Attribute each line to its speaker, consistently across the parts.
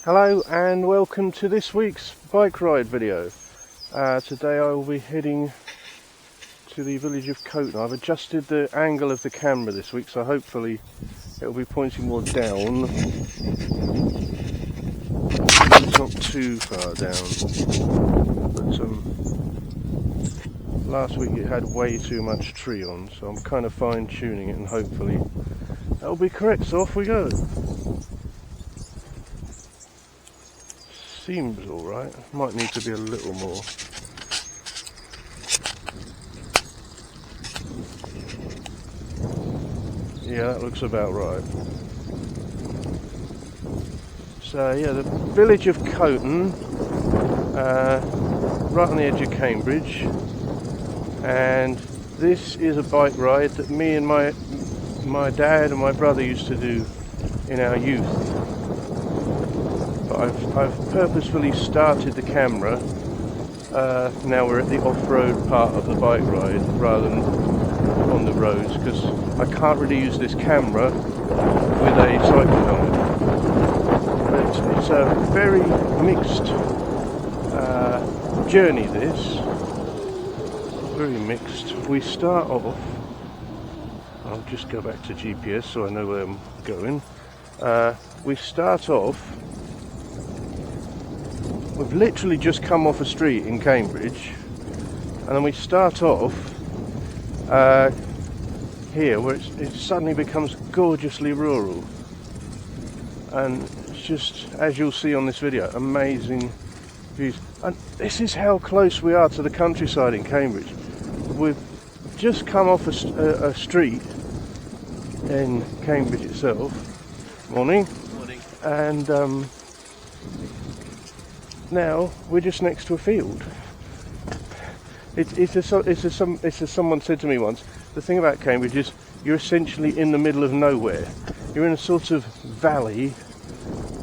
Speaker 1: Hello and welcome to this week's bike ride video. Today I will be heading to the village of Coton. I've adjusted the angle of the camera this week, so hopefully it will be pointing more down. It's not too far down, but last week it had way too much tree on, so I'm kind of fine tuning it and hopefully that'll be correct, so off we go. Seems alright, might need to be a little more. Yeah, that looks about right. So yeah, the village of Coton, right on the edge of Cambridge, and this is a bike ride that me and my dad and my brother used to do in our youth. I've purposefully started the camera, now we're at the off-road part of the bike ride rather than on the roads, because I can't really use this camera with a cycle helmet. But it's a very mixed journey, this. Very mixed. We start off, I'll just go back to GPS so I know where I'm going. We start off, we've literally just come off a street in Cambridge, and then we start off here where it suddenly becomes gorgeously rural, and it's just, as you'll see on this video, amazing views. And this is how close we are to the countryside in Cambridge. We've just come off a street in Cambridge itself. Morning.
Speaker 2: Morning.
Speaker 1: And now we're just next to a field. It's as someone said to me once, the thing about Cambridge is you're essentially in the middle of nowhere. You're in a sort of valley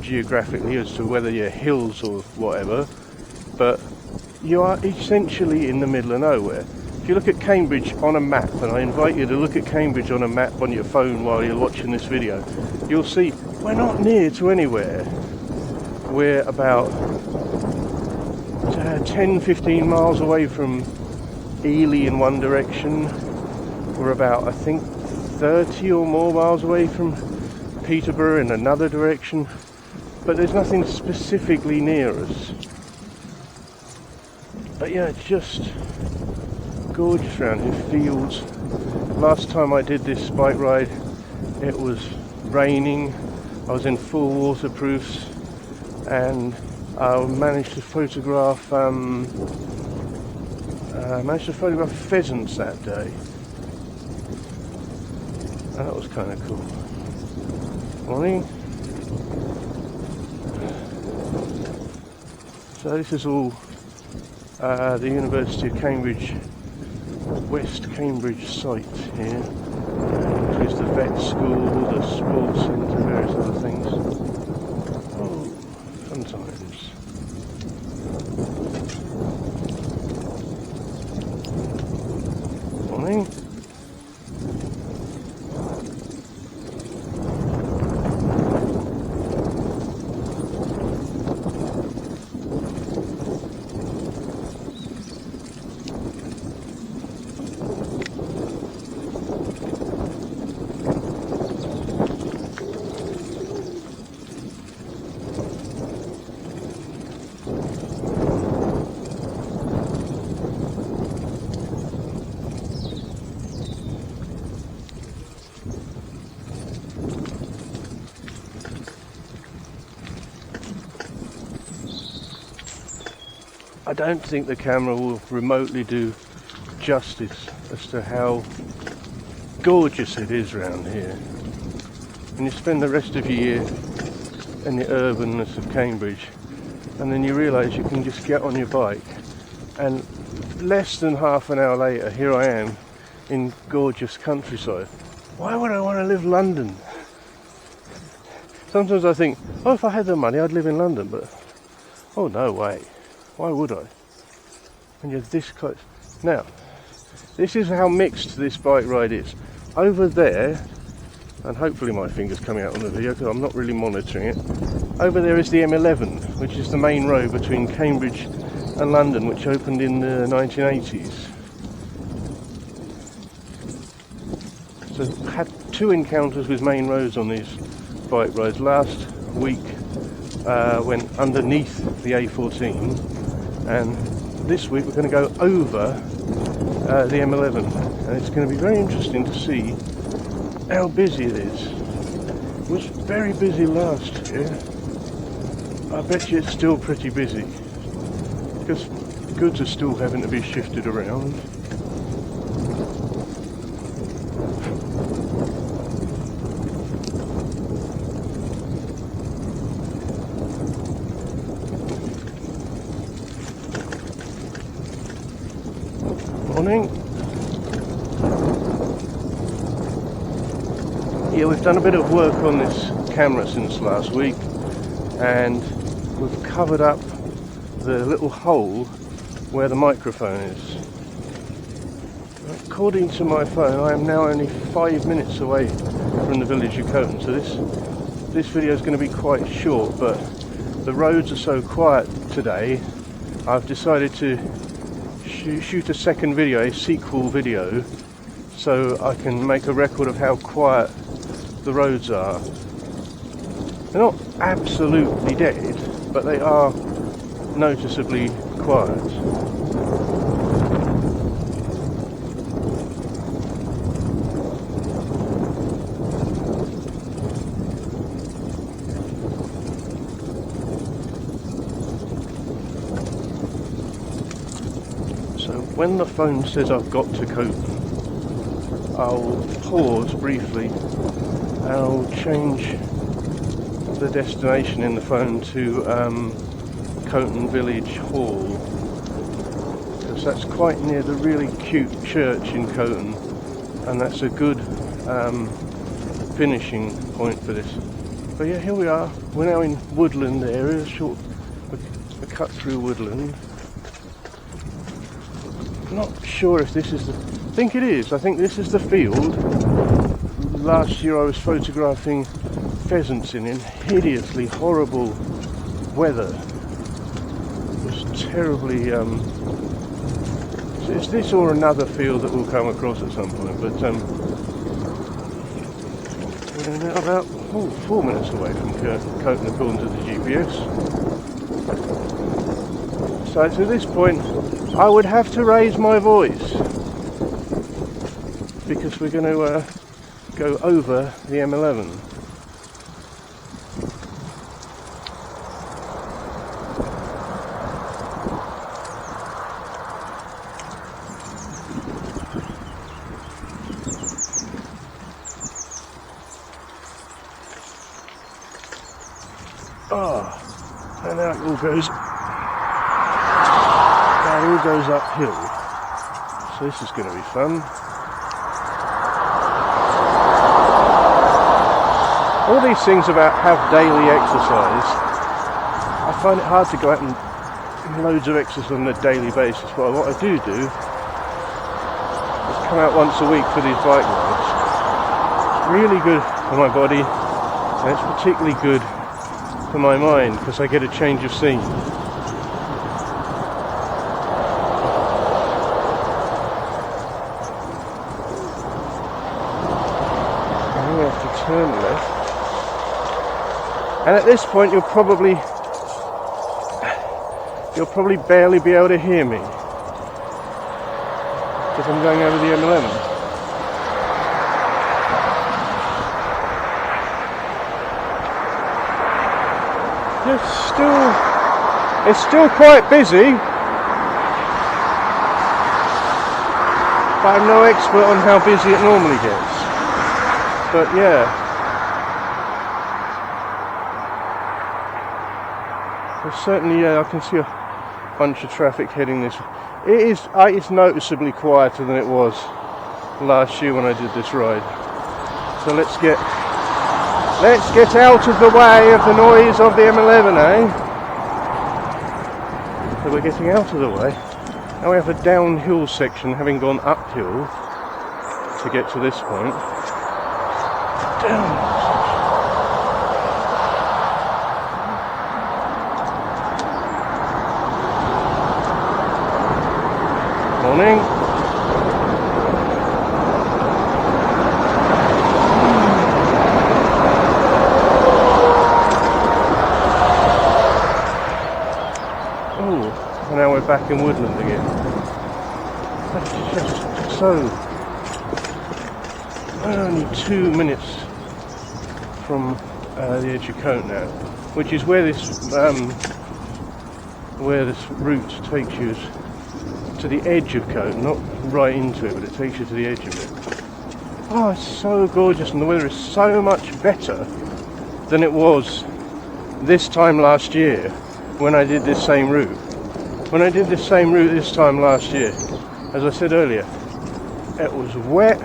Speaker 1: geographically, as to whether you're hills or whatever, but you are essentially in the middle of nowhere. If you look at Cambridge on a map, and I invite you to look at Cambridge on a map on your phone while you're watching this video, you'll see we're not near to anywhere. We're about 10-15 miles away from Ely in one direction. We're about, I think, 30 or more miles away from Peterborough in another direction, but there's nothing specifically near us. But yeah, it's just gorgeous around here. Fields. Last time I did this bike ride, it was raining. I was in full waterproofs, and I managed to photograph pheasants that day, and that was kind of cool. Morning. So this is all the University of Cambridge, West Cambridge site here. Includes the vet school, the sports centre, various other things. Oh, fun times. Morning. I don't think the camera will remotely do justice as to how gorgeous it is around here. And you spend the rest of your year in the urbanness of Cambridge, and then you realise you can just get on your bike, and less than half an hour later, here I am in gorgeous countryside. Why would I want to live in London? Sometimes I think, oh, if I had the money I'd live in London, but oh, no way. Why would I? When you're this close. Now, this is how mixed this bike ride is. Over there, and hopefully my finger's coming out on the video because I'm not really monitoring it, Over there is the M11, which is the main road between Cambridge and London, which opened in the 1980s. So had 2 encounters with main roads on these bike rides. Last week went underneath the A14, and this week we're going to go over the M11, and it's going to be very interesting to see how busy it is. It was very busy last year. I bet you it's still pretty busy, because goods are still having to be shifted around. Morning. Yeah, we've done a bit of work on this camera since last week, and we've covered up the little hole where the microphone is. According to my phone, I am now only 5 minutes away from the village of Coton, so this video is going to be quite short, but the roads are so quiet today, I've decided to shoot a second video, a sequel video, so I can make a record of how quiet the roads are. They're not absolutely dead, but they are noticeably quiet. So when the phone says I've got to Coton, I'll pause briefly and I'll change the destination in the phone to Coton Village Hall, because that's quite near the really cute church in Coton, and that's a good finishing point for this. But yeah, here we are. We're now in woodland area, a cut through woodland. Not sure if this is I think it is. I think this is the field. Last year I was photographing pheasants in hideously horrible weather. It was terribly. It's this or another field that we'll come across at some point. But we're now about 4 minutes away from Coton according to the GPS. So to this point, I would have to raise my voice because we're going to go over the M11. And now it all goes uphill. So this is going to be fun. All these things about have daily exercise. I find it hard to go out and loads of exercise on a daily basis, but what I do is come out once a week for these bike rides. It's really good for my body, and it's particularly good for my mind because I get a change of scene. And we have to turn left. And at this point you'll probably barely be able to hear me because I'm going over the M11. It's still quite busy, but I'm no expert on how busy it normally gets. But yeah, there's certainly I can see a bunch of traffic heading this way. It's noticeably quieter than it was last year when I did this ride. So let's get out of the way of the noise of the M11, eh? So we're getting out of the way. Now we have a downhill section, having gone uphill to get to this point. we're back in woodland again. That's just so... only 2 minutes from the edge of Coton now, which is where this route takes you, to the edge of Coton, not right into it, but it takes you to the edge of it. Oh, it's so gorgeous, and the weather is so much better than it was this time last year when I did this same route. When I did this same route this time last year, as I said earlier, it was wet,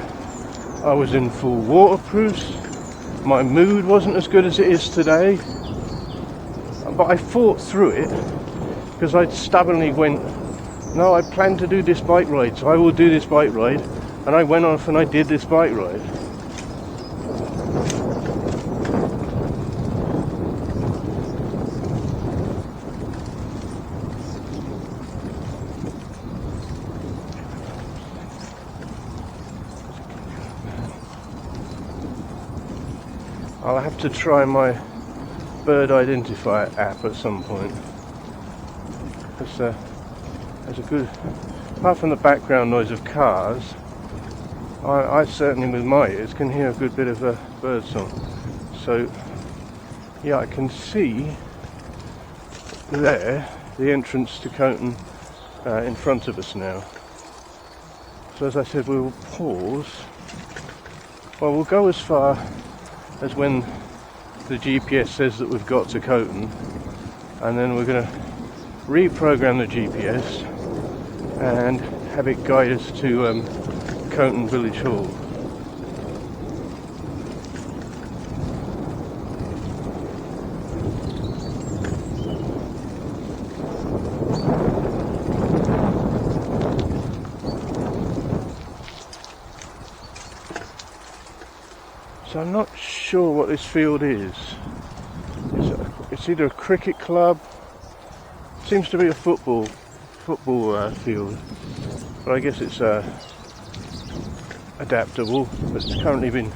Speaker 1: I was in full waterproofs, my mood wasn't as good as it is today, but I fought through it because I stubbornly went, no, I plan to do this bike ride, so I will do this bike ride, and I went off and I did this bike ride. I'll have to try my bird identifier app at some point. There's a good, apart from the background noise of cars, I certainly with my ears can hear a good bit of a bird song. So yeah, I can see there the entrance to Coton in front of us now. So as I said, we will pause. Well, we'll go as far as when the GPS says that we've got to Coton, and then we're going to reprogram the GPS and have it guide us to Coton Village Hall. So I'm not sure what this field is. It's either a cricket club, seems to be a football field, but I guess it's adaptable. It's currently been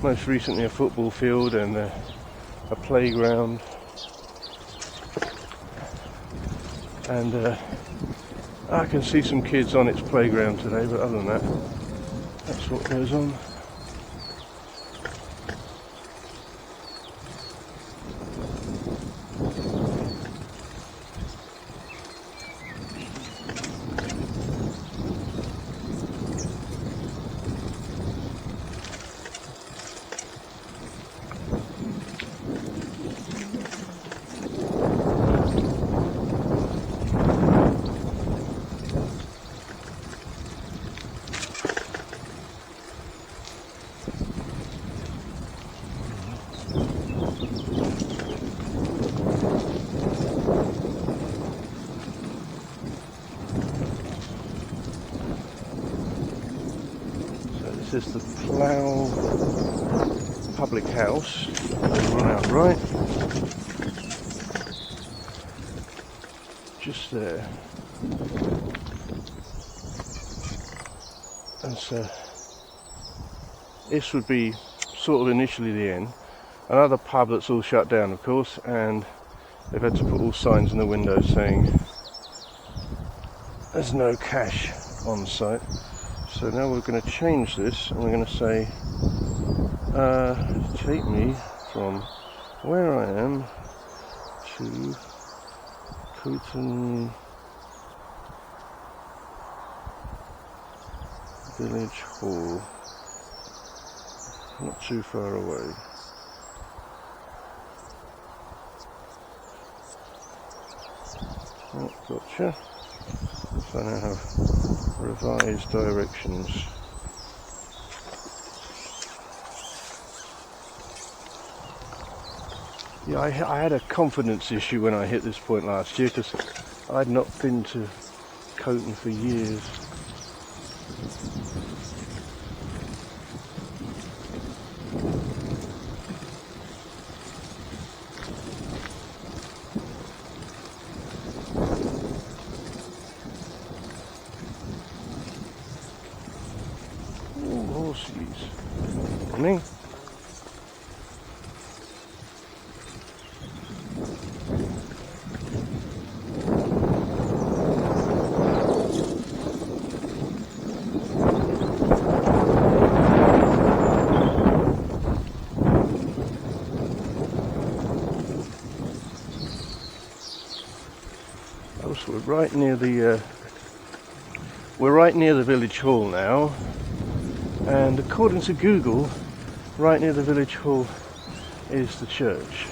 Speaker 1: most recently a football field and a playground, and I can see some kids on its playground today, but other than that, that's what goes on. This is the Plough Public House, on our right, just there, and so this would be sort of initially the end. Another pub that's all shut down, of course, and they've had to put all signs in the windows saying there's no cash on site. So now we're going to change this, and we're going to say, take me from where I am to Coton Village Hall, not too far away. Oh, gotcha. So I now have revised directions. Yeah, I had a confidence issue when I hit this point last year because I'd not been to Coton for years. Morning. course, we're right near the village hall now, and according to Google, right near the village hall is the church.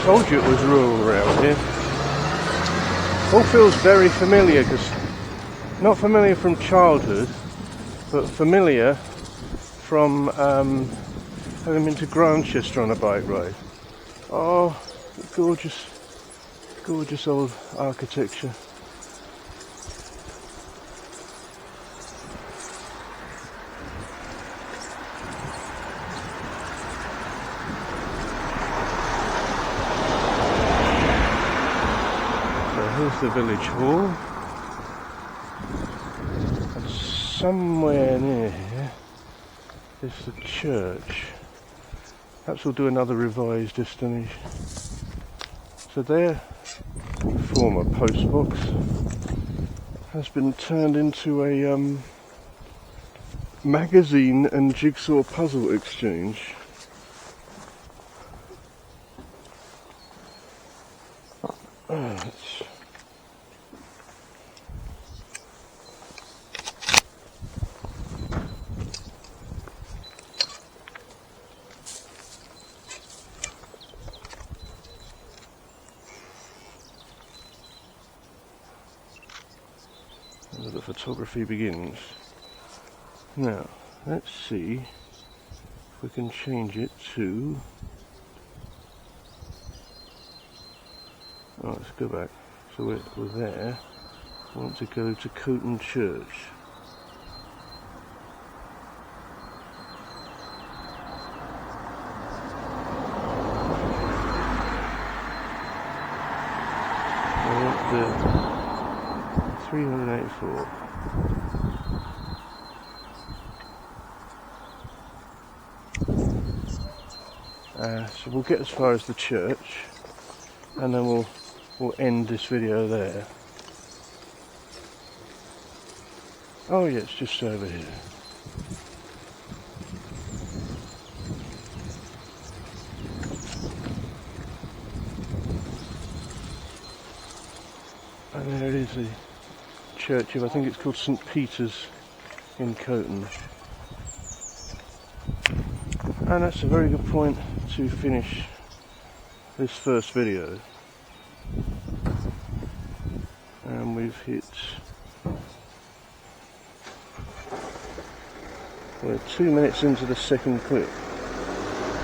Speaker 1: Told you it was rural around here. All feels very familiar, because not familiar from childhood, but familiar from having been to Grantchester on a bike ride. Oh, gorgeous, gorgeous old architecture. Here's the village hall, and somewhere near here is the church. Perhaps we'll do another revised destination. So there, the former post box has been turned into a magazine and jigsaw puzzle exchange. Where the photography begins. Now, let's see if we can change it to... Oh, let's go back. So we're there. I want to go to Coton Church. I want the 384. So we'll get as far as the church, and then we'll end this video there. Oh yeah, it's just over here. And there it is, the church of, I think it's called St. Peter's in Coton. And that's a very good point to finish this first video. And we've hit... We're 2 minutes into the second clip.